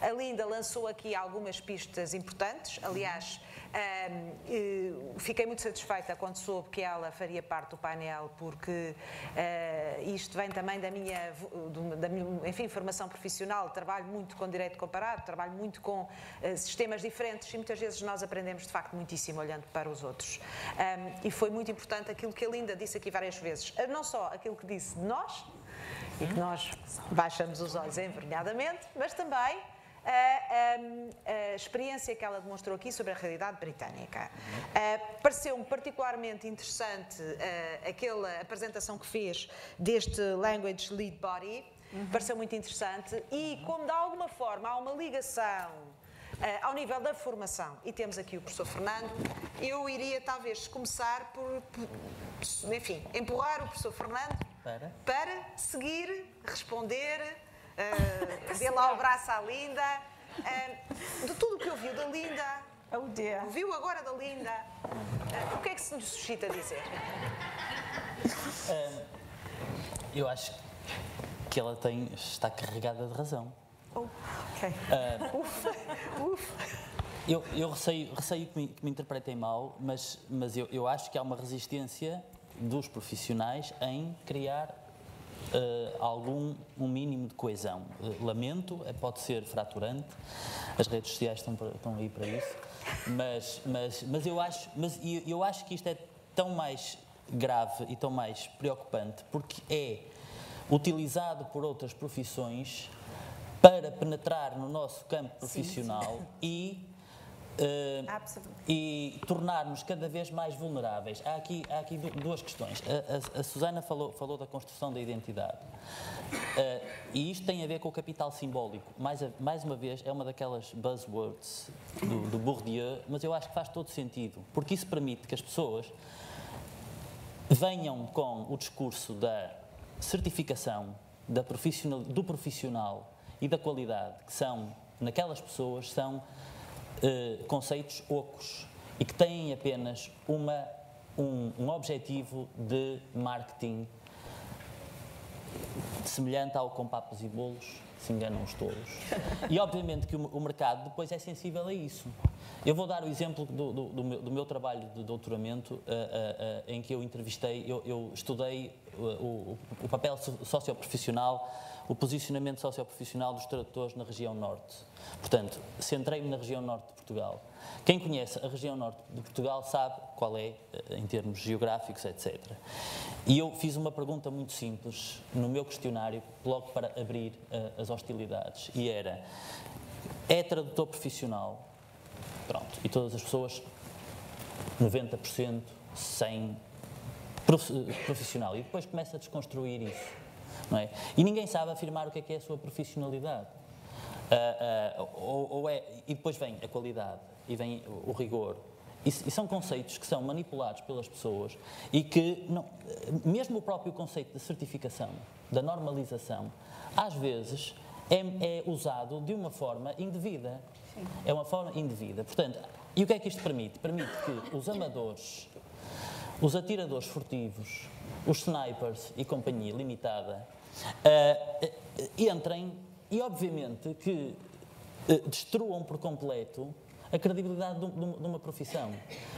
A Linda lançou aqui algumas pistas importantes, aliás, fiquei muito satisfeita quando soube que ela faria parte do painel, porque isto vem também da minha enfim, formação profissional. Trabalho muito com direito comparado, trabalho muito com sistemas diferentes e muitas vezes nós aprendemos de facto muitíssimo olhando para os outros. E foi muito importante aquilo que a Linda disse aqui várias vezes, não só aquilo que disse de nós, e que nós baixamos os olhos envergonhadamente, mas também a experiência que ela demonstrou aqui sobre a realidade britânica. Pareceu-me particularmente interessante aquela apresentação que fez deste Language Lead Body, pareceu muito interessante e como de alguma forma há uma ligação ao nível da formação, e temos aqui o professor Fernando, eu iria talvez começar por enfim, empurrar o professor Fernando para seguir, responder, dê lá o braço à Linda, de tudo o que ouviu da Linda, ouviu agora da Linda, o que é que se nos suscita a dizer? Eu acho que ela está carregada de razão. Ok. Eu receio que me interpretem mal, mas eu acho que há uma resistência dos profissionais em criar um mínimo de coesão. Lamento, pode ser fraturante, as redes sociais estão aí para isso, mas eu acho que isto é tão mais grave e tão mais preocupante porque é utilizado por outras profissões para penetrar no nosso campo profissional e tornar-nos cada vez mais vulneráveis. Há aqui duas questões. A Susana falou da construção da identidade. E isto tem a ver com o capital simbólico. Mais uma vez, é uma daquelas buzzwords do Bourdieu, mas eu acho que faz todo sentido, porque isso permite que as pessoas venham com o discurso da certificação, do profissional e da qualidade, que são, naquelas pessoas, são conceitos ocos e que têm apenas um objetivo de marketing semelhante ao com papas e bolos, se enganam os tolos. E obviamente que o mercado depois é sensível a isso. Eu vou dar o exemplo do meu trabalho de doutoramento, em que eu entrevistei, eu estudei o papel socioprofissional, o posicionamento socioprofissional dos tradutores na região norte. Portanto, centrei-me na região norte de Portugal. Quem conhece a região norte de Portugal sabe qual é, em termos geográficos, etc. E eu fiz uma pergunta muito simples no meu questionário, logo para abrir as hostilidades, e era: é tradutor profissional? Pronto. E todas as pessoas, 90%, 100% profissional. E depois começa a desconstruir isso. Não é? E ninguém sabe afirmar o que é a sua profissionalidade. E depois vem a qualidade e vem o rigor. E são conceitos que são manipulados pelas pessoas e que, mesmo o próprio conceito de certificação, da normalização, às vezes é usado de uma forma indevida. Sim. É uma forma indevida. Portanto, e o que é que isto permite? Permite que os amadores, os atiradores furtivos, os snipers e companhia limitada entrem e, obviamente, que destruam por completo a credibilidade de uma profissão.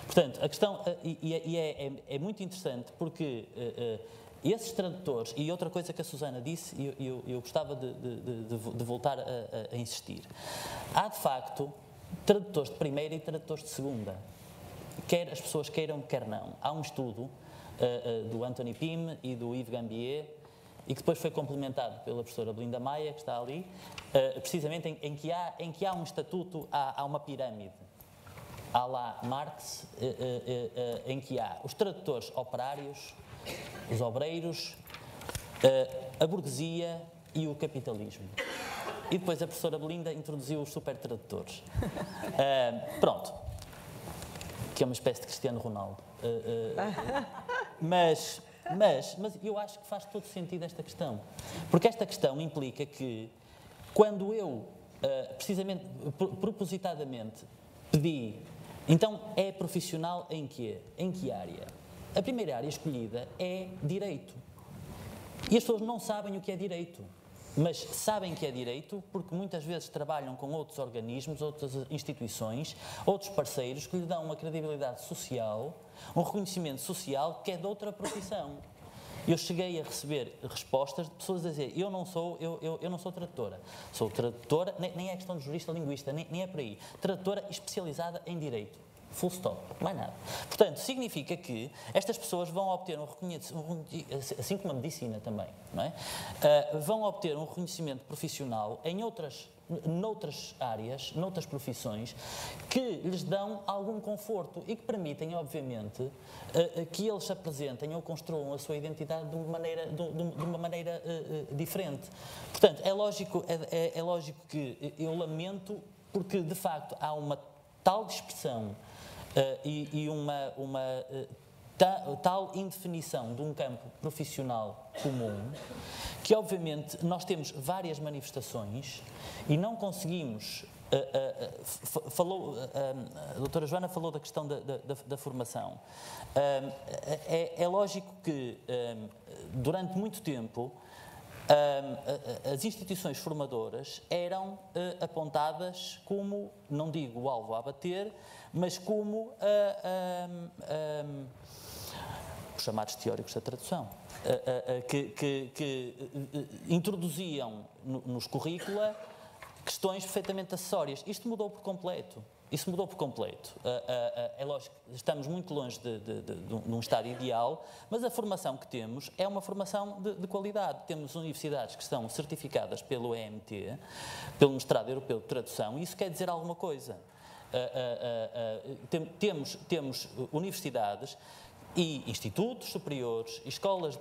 Portanto, a questão, é muito interessante porque esses tradutores, e outra coisa que a Susana disse, e eu gostava de voltar a insistir, há de facto tradutores de primeira e tradutores de segunda, quer as pessoas queiram, quer não. Há um estudo do Anthony Pym e do Yves Gambier, e que depois foi complementado pela professora Belinda Maia, que está ali, precisamente em que há um estatuto, há uma pirâmide. Há lá Marx, em que há os tradutores operários, os obreiros, a burguesia e o capitalismo. E depois a professora Belinda introduziu os supertradutores. Pronto. Que é uma espécie de Cristiano Ronaldo. Mas eu acho que faz todo sentido esta questão. Porque esta questão implica que, quando eu, precisamente, propositadamente, pedi, então é profissional em quê? Em que área? A primeira área escolhida é direito. E as pessoas não sabem o que é direito. mas sabem que é direito porque muitas vezes trabalham com outros organismos, outras instituições, outros parceiros que lhe dão uma credibilidade social, um reconhecimento social que é de outra profissão. Eu cheguei a receber respostas de pessoas a dizer eu não sou tradutora, sou tradutora, nem é questão de jurista linguista, nem é por aí, tradutora especializada em direito. Full stop, mais nada. Portanto, significa que estas pessoas vão obter um reconhecimento, assim como a medicina também, não é? Vão obter um reconhecimento profissional noutras áreas, noutras profissões, que lhes dão algum conforto e que permitem, obviamente, que eles se apresentem ou construam a sua identidade de uma maneira diferente. Portanto, é lógico que eu lamento, porque, de facto, há uma tal dispersão e uma tal indefinição de um campo profissional comum, que obviamente nós temos várias manifestações e não conseguimos. A doutora Joana falou da questão da formação. É lógico que durante muito tempo as instituições formadoras eram apontadas como, não digo o alvo a abater, mas como os chamados teóricos da tradução, que introduziam nos currícula questões perfeitamente acessórias. Isto mudou por completo. Isso mudou por completo. É lógico que estamos muito longe de um estado ideal, mas a formação que temos é uma formação de qualidade. Temos universidades que estão certificadas pelo EMT, pelo Mestrado Europeu de Tradução, e isso quer dizer alguma coisa. Temos universidades e institutos superiores, escolas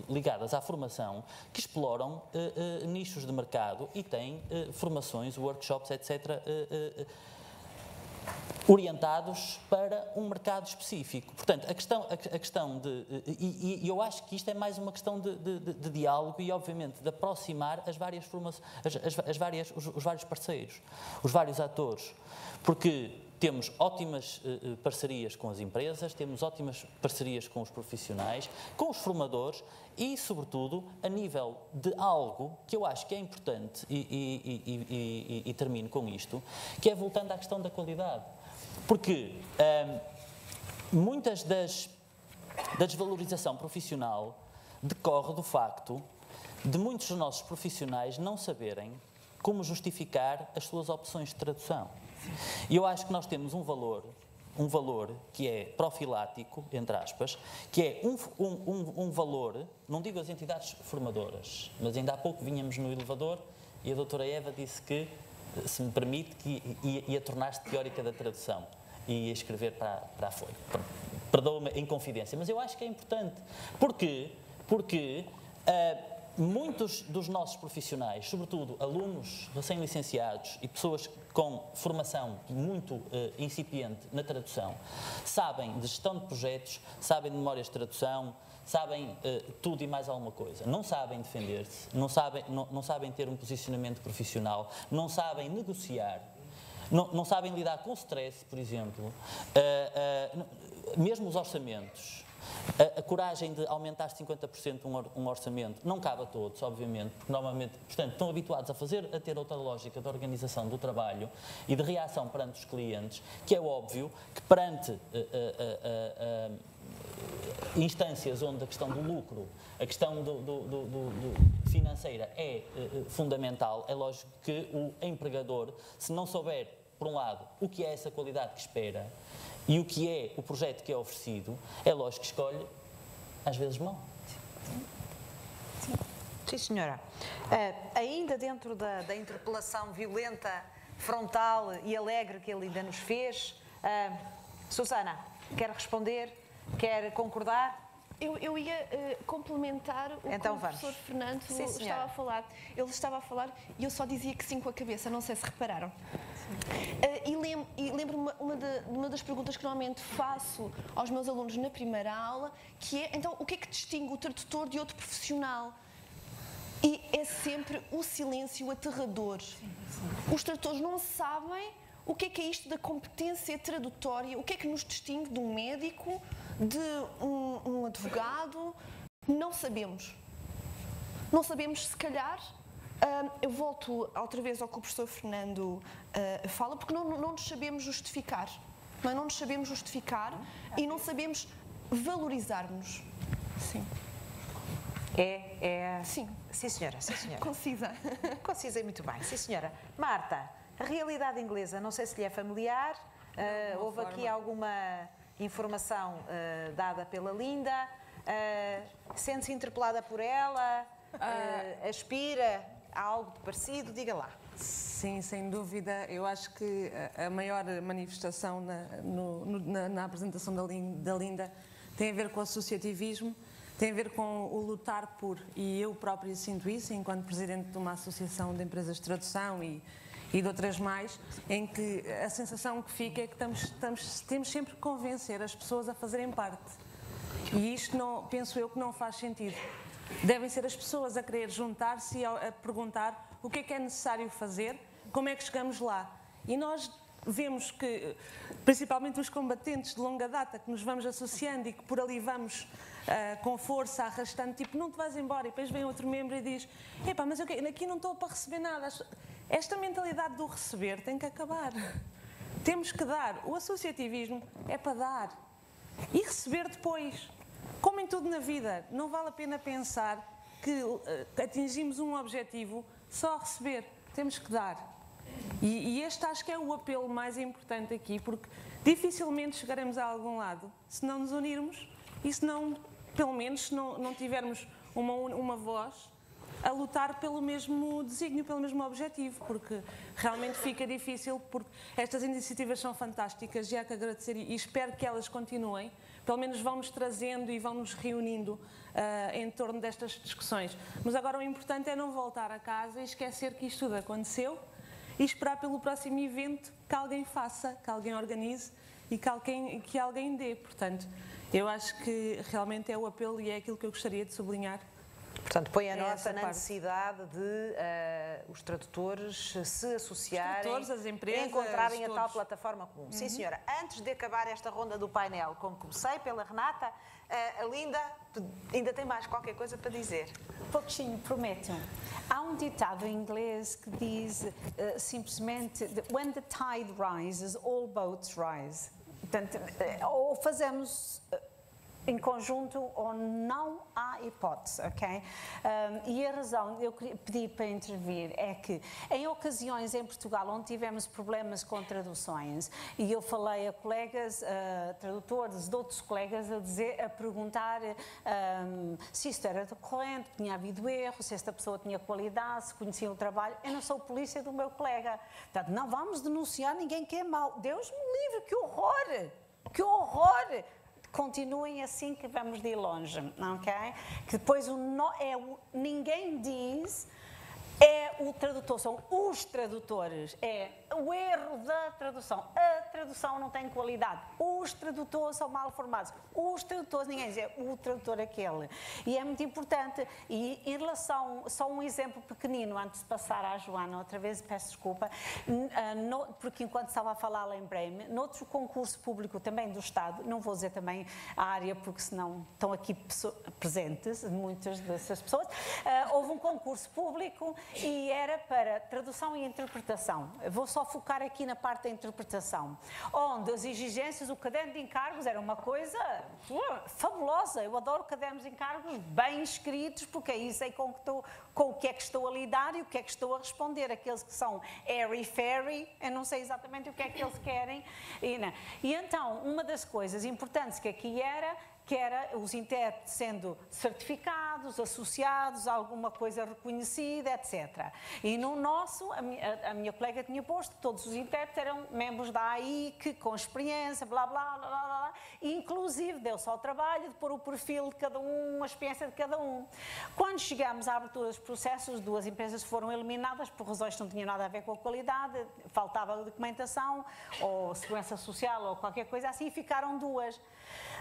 ligadas à formação, que exploram nichos de mercado e têm formações, workshops, etc., orientados para um mercado específico. Portanto, a questão e eu acho que isto é mais uma questão de diálogo e, obviamente, de aproximar os vários parceiros, os vários atores, porque temos ótimas parcerias com as empresas, temos ótimas parcerias com os profissionais, com os formadores e, sobretudo, a nível de algo que eu acho que é importante, e termino com isto, que é voltando à questão da qualidade. Porque muitas da desvalorização profissional decorre do facto de muitos dos nossos profissionais não saberem como justificar as suas opções de tradução. E eu acho que nós temos um valor que é profilático, entre aspas, que é um valor, não digo as entidades formadoras, mas ainda há pouco vinhamos no elevador e a doutora Eva disse que, se me permite, que ia tornar-se teórica da tradução e ia escrever para a Folha. Perdoa-me em confidência, mas eu acho que é importante. Porque muitos dos nossos profissionais, sobretudo alunos recém-licenciados e pessoas com formação muito incipiente na tradução, sabem de gestão de projetos, sabem de memórias de tradução, sabem tudo e mais alguma coisa. Não sabem defender-se, não sabem ter um posicionamento profissional, não sabem negociar, não sabem lidar com o stress, por exemplo, mesmo os orçamentos. A coragem de aumentar 50% um orçamento não cabe a todos, obviamente, porque normalmente, portanto, estão habituados a ter outra lógica de organização do trabalho e de reação perante os clientes, que é óbvio que perante instâncias onde a questão do lucro, a questão financeira é fundamental, é lógico que o empregador, se não souber, por um lado, o que é essa qualidade que espera e o que é o projeto que é oferecido, é lógico que escolhe, às vezes, mal. Sim, senhora. Ainda dentro da interpelação violenta, frontal e alegre que ele ainda nos fez, Susana, quer responder? Quer concordar? Eu ia complementar o que o professor Fernando estava a falar. Ele estava a falar e eu só dizia que sim com a cabeça, não sei se repararam. E lembro-me uma das perguntas que normalmente faço aos meus alunos na primeira aula, que é, então, o que é que distingue o tradutor de outro profissional? E é sempre o silêncio aterrador. Os tradutores não sabem o que é isto da competência tradutória, o que é que nos distingue de um médico, de um advogado, não sabemos. Não sabemos, se calhar, eu volto outra vez ao que o professor Fernando fala, porque não nos sabemos justificar. Não nos sabemos justificar e não sabemos valorizar-nos. Sim. Sim. Sim, senhora. Sim, senhora. Concisa. Concisa e muito bem. Sim, senhora. Marta, a realidade inglesa, não sei se lhe é familiar. Houve aqui alguma informação dada pela Linda. Sente-se interpelada por ela? Aspira a algo de parecido? Diga lá. Sim, sem dúvida. Eu acho que a maior manifestação na apresentação da Linda tem a ver com o associativismo, tem a ver com o lutar por, e eu própria sinto isso, enquanto presidente de uma associação de empresas de tradução e de outras mais, em que a sensação que fica é que temos sempre que convencer as pessoas a fazerem parte. E isto, penso eu, que não faz sentido. Devem ser as pessoas a querer juntar-se e a perguntar o que é necessário fazer, como é que chegamos lá. E nós vemos que, principalmente os combatentes de longa data, que nos vamos associando e que por ali vamos com força, arrastando, tipo, não te vais embora, e depois vem outro membro e diz, epá, mas aqui não estou para receber nada. Esta mentalidade do receber tem que acabar. Temos que dar. O associativismo é para dar e receber depois. Como em tudo na vida, não vale a pena pensar que atingimos um objetivo só a receber. Temos que dar. E este acho que é o apelo mais importante aqui, porque dificilmente chegaremos a algum lado se não nos unirmos e se não, pelo menos, se não tivermos uma voz a lutar pelo mesmo desígnio, pelo mesmo objetivo, porque realmente fica difícil, porque estas iniciativas são fantásticas e há que agradecer e espero que elas continuem, pelo menos vão-nos trazendo e vão-nos reunindo em torno destas discussões. Mas agora o importante é não voltar a casa e esquecer que isto tudo aconteceu e esperar pelo próximo evento que alguém faça, que alguém organize e que alguém dê. Portanto, eu acho que realmente é o apelo e é aquilo que eu gostaria de sublinhar. Portanto, põe a nota na necessidade de os tradutores se associarem, as empresas, encontrarem a tal plataforma comum. Uhum. Sim, senhora. Antes de acabar esta ronda do painel, como comecei pela Renata, a Linda ainda tem mais qualquer coisa para dizer. Pouquinho, prometo. Há um ditado em inglês que diz simplesmente when the tide rises, all boats rise. Portanto, ou fazemos em conjunto ou não há hipótese, ok? E a razão eu pedi para intervir é que em ocasiões em Portugal onde tivemos problemas com traduções e eu falei a colegas, tradutores de outros colegas a perguntar se isto era decorrente, tinha havido erro, se esta pessoa tinha qualidade, se conhecia o trabalho. Eu não sou polícia do meu colega. Portanto, não vamos denunciar ninguém que é mau. Deus me livre, que horror! Que horror! Continuem assim que vamos de longe, ok? Que depois ninguém diz o tradutor, são os tradutores, é o erro da tradução. A tradução não tem qualidade, os tradutores são mal formados, os tradutores, ninguém diz, é o tradutor aquele. E é muito importante, e em relação, só um exemplo pequenino, antes de passar à Joana, outra vez peço desculpa, porque enquanto estava a falar lembrei-me, noutro concurso público também do Estado, não vou dizer também a área, porque senão estão aqui presentes, muitas dessas pessoas, houve um concurso público e era para tradução e interpretação. Vou só focar aqui na parte da interpretação, onde as exigências, o caderno de encargos era uma coisa fabulosa. Eu adoro cadernos de encargos bem escritos, porque aí sei com o que é que estou a lidar e o que é que estou a responder. Aqueles que são airy-fairy, eu não sei exatamente o que é que eles querem. E então, uma das coisas importantes que aqui era os intérpretes sendo certificados, associados a alguma coisa reconhecida, etc. E no nosso, a minha colega tinha posto, todos os intérpretes eram membros da AIC, com experiência, blá, blá, blá, blá, blá, e inclusive deu-se ao trabalho de pôr o perfil de cada um, a experiência de cada um. Quando chegamos à abertura dos processos, 2 empresas foram eliminadas por razões que não tinham nada a ver com a qualidade, faltava documentação, ou segurança social, ou qualquer coisa assim, e ficaram 2.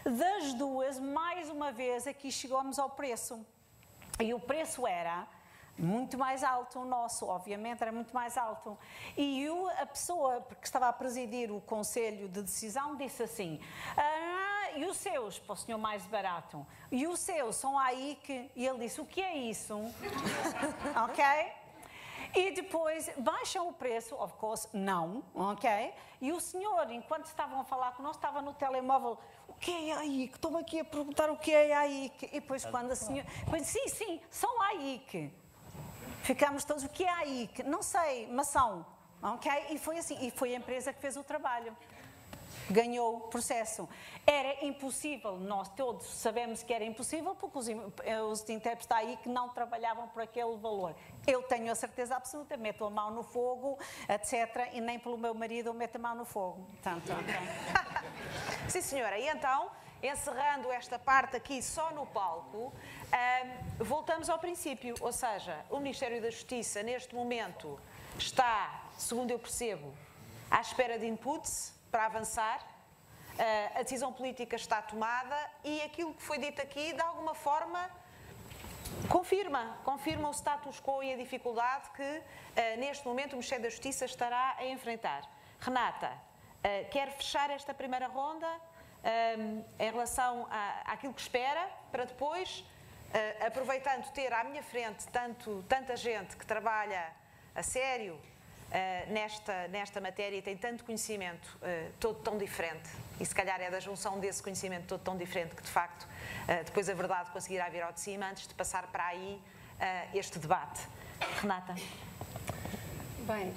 Das 2, mais uma vez, aqui chegamos ao preço. E o preço era muito mais alto, o nosso, obviamente, era muito mais alto. E a pessoa que estava a presidir o conselho de decisão disse assim, e os seus, para o senhor mais barato. E os seus são aí que... E ele disse, o que é isso? Ok? E depois baixam o preço, of course, não, ok? E o senhor, enquanto estavam a falar connosco, estava no telemóvel, o que é AIC? Estou-me aqui a perguntar o que é AIC. E depois quando a senhora... Sim, são AIC. Ficámos todos, o que é AIC? Não sei, mas são, ok? E foi assim, e foi a empresa que fez o trabalho. Ganhou o processo. Era impossível, nós todos sabemos que era impossível, porque os intérpretes da AIC não trabalhavam por aquele valor. Eu tenho a certeza absoluta, meto a mão no fogo, etc., e nem pelo meu marido eu meto a mão no fogo. Portanto, okay. Sim, senhora. E então, encerrando esta parte aqui só no palco, voltamos ao princípio, ou seja, o Ministério da Justiça, neste momento, está, segundo eu percebo, à espera de inputs para avançar, a decisão política está tomada e aquilo que foi dito aqui, de alguma forma, confirma o status quo e a dificuldade que, neste momento, o Ministério da Justiça estará a enfrentar. Renata, quer fechar esta primeira ronda em relação àquilo que espera, para depois, aproveitando ter à minha frente tanta gente que trabalha a sério nesta matéria e tem tanto conhecimento todo tão diferente, e se calhar é da junção desse conhecimento todo tão diferente que, de facto, depois a verdade conseguirá vir ao de cima antes de passar para aí este debate. Renata? Bem,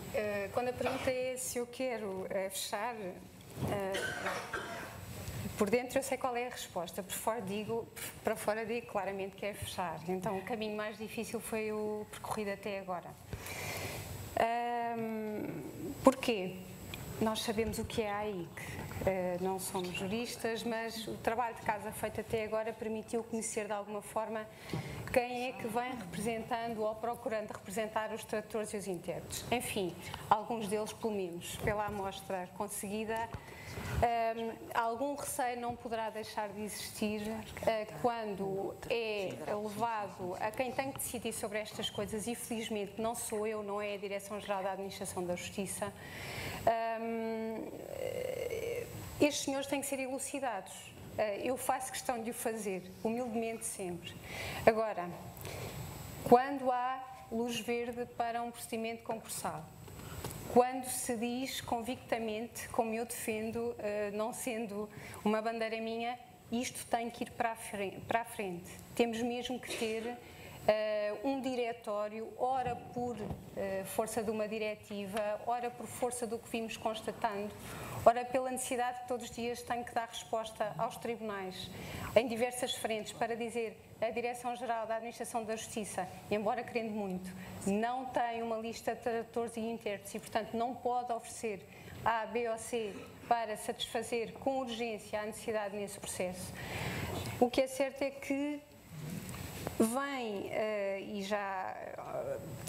quando a pergunta é se eu quero fechar, por dentro eu sei qual é a resposta, para fora digo claramente que é fechar. Então o caminho mais difícil foi o percorrido até agora. Porquê? Nós sabemos o que é a AIC, não somos juristas, mas o trabalho de casa feito até agora permitiu conhecer de alguma forma quem é que vem representando ou procurando representar os tradutores e os intérpretes. Enfim, alguns deles, pelo menos, pela amostra conseguida. Algum receio não poderá deixar de existir quando é levado a quem tem que decidir sobre estas coisas, e felizmente não sou eu, não é a Direção-Geral da Administração da Justiça. Estes senhores têm que ser elucidados. Eu faço questão de o fazer, humildemente sempre. Agora, quando há luz verde para um procedimento concursal, quando se diz convictamente, como eu defendo, não sendo uma bandeira minha, isto tem que ir para a frente. Temos mesmo que ter um diretório, ora por força de uma diretiva, ora por força do que vimos constatando, ora pela necessidade que todos os dias tem que dar resposta aos tribunais, em diversas frentes, para dizer a Direção-Geral da Administração da Justiça, embora querendo muito, não tem uma lista de tradutores e intérpretes e, portanto, não pode oferecer A, B ou C para satisfazer com urgência a necessidade nesse processo. O que é certo é que vem, e já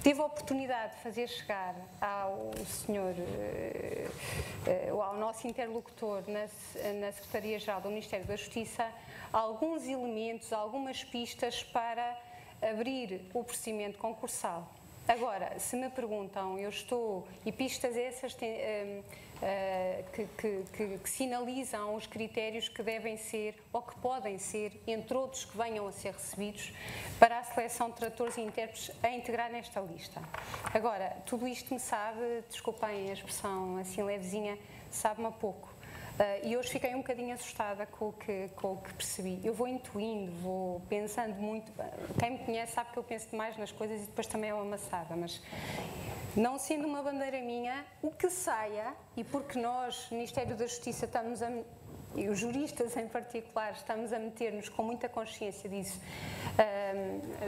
teve a oportunidade de fazer chegar ao senhor, ao nosso interlocutor na Secretaria-Geral do Ministério da Justiça, alguns elementos, algumas pistas para abrir o procedimento concursal. Agora, se me perguntam, e pistas essas que sinalizam os critérios que devem ser, ou que podem ser, entre outros que venham a ser recebidos, para a seleção de tradutores e intérpretes a integrar nesta lista. Agora, tudo isto me sabe, desculpem a expressão assim levezinha, sabe-me a pouco. E hoje fiquei um bocadinho assustada com o que percebi. Eu vou intuindo, vou pensando muito. Quem me conhece sabe que eu penso demais nas coisas e depois também é uma amassada, mas não sendo uma bandeira minha, o que saia, e porque nós, Ministério da Justiça, e os juristas em particular, estamos a meter-nos com muita consciência disso,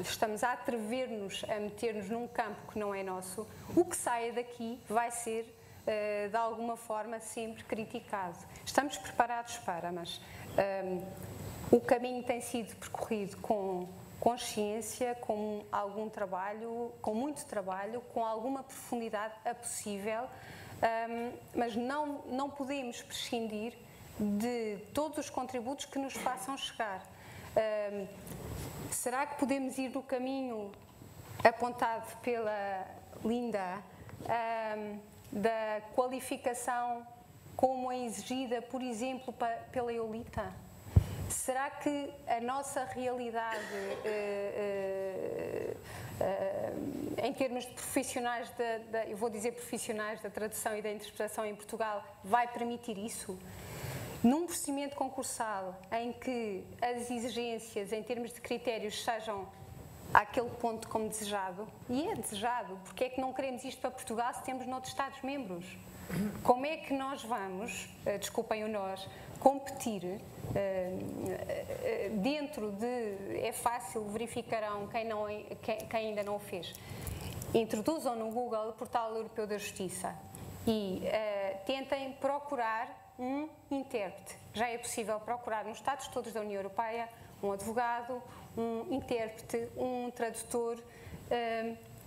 estamos a atrever-nos a meter-nos num campo que não é nosso, o que saia daqui vai ser de alguma forma sempre criticado. Estamos preparados para, mas o caminho tem sido percorrido com consciência, com algum trabalho, com muito trabalho, com alguma profundidade a possível, mas não podemos prescindir de todos os contributos que nos façam chegar. Será que podemos ir no caminho apontado pela Linda, da qualificação como é exigida, por exemplo, pela EULITA? Será que a nossa realidade, em termos de profissionais, eu vou dizer profissionais da tradução e da interpretação em Portugal, vai permitir isso? Num procedimento concursal em que as exigências em termos de critérios sejam àquele ponto como desejado, e é desejado, porque é que não queremos isto para Portugal se temos noutros Estados-membros? Como é que nós vamos, desculpem o nós, competir dentro de... É fácil, verificarão quem ainda não o fez. Introduzam no Google o Portal Europeu da Justiça e tentem procurar um intérprete. Já é possível procurar nos Estados todos da União Europeia um advogado, um intérprete, um tradutor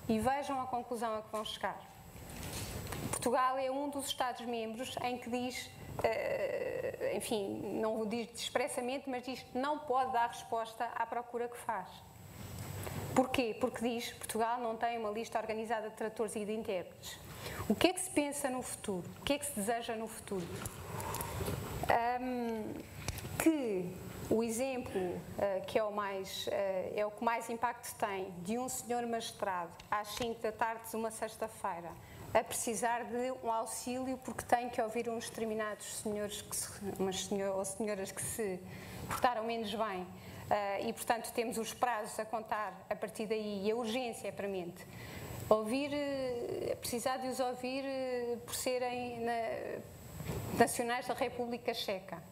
e vejam a conclusão a que vão chegar. Portugal é um dos Estados-membros em que diz, enfim, não o diz expressamente, mas diz que não pode dar resposta à procura que faz. Porquê? Porque diz que Portugal não tem uma lista organizada de tradutores e de intérpretes. O que é que se pensa no futuro? O que é que se deseja no futuro? Que o exemplo que é o que mais impacto tem de um senhor magistrado às 5 da tarde de uma sexta-feira a precisar de um auxílio porque tem que ouvir uns determinados senhores ou senhoras que se portaram menos bem e, portanto, temos os prazos a contar a partir daí e a urgência é premente. Precisar de os ouvir por serem nacionais da República Checa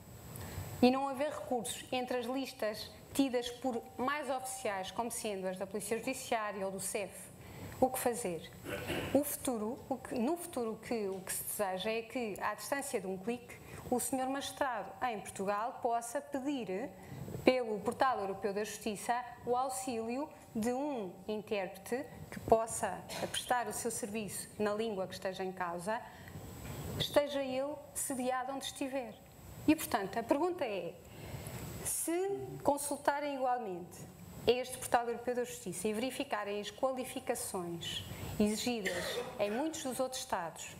e não haver recursos entre as listas tidas por mais oficiais, como sendo as da Polícia Judiciária ou do CEF, o que fazer? No futuro, o que se deseja é que, à distância de um clique, o senhor magistrado em Portugal possa pedir, pelo Portal Europeu da Justiça, o auxílio de um intérprete que possa prestar o seu serviço na língua que esteja em causa, esteja ele sediado onde estiver. E, portanto, a pergunta é, se consultarem igualmente este Portal Europeu da Justiça e verificarem as qualificações exigidas em muitos dos outros Estados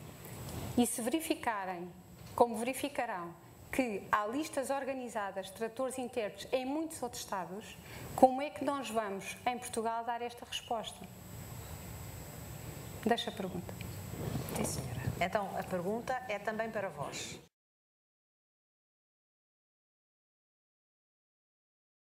e se verificarem, como verificarão, que há listas organizadas de tradutores e intérpretes em muitos outros Estados, como é que nós vamos, em Portugal, dar esta resposta? Deixa a pergunta. Sim, senhora. Então, a pergunta é também para vós.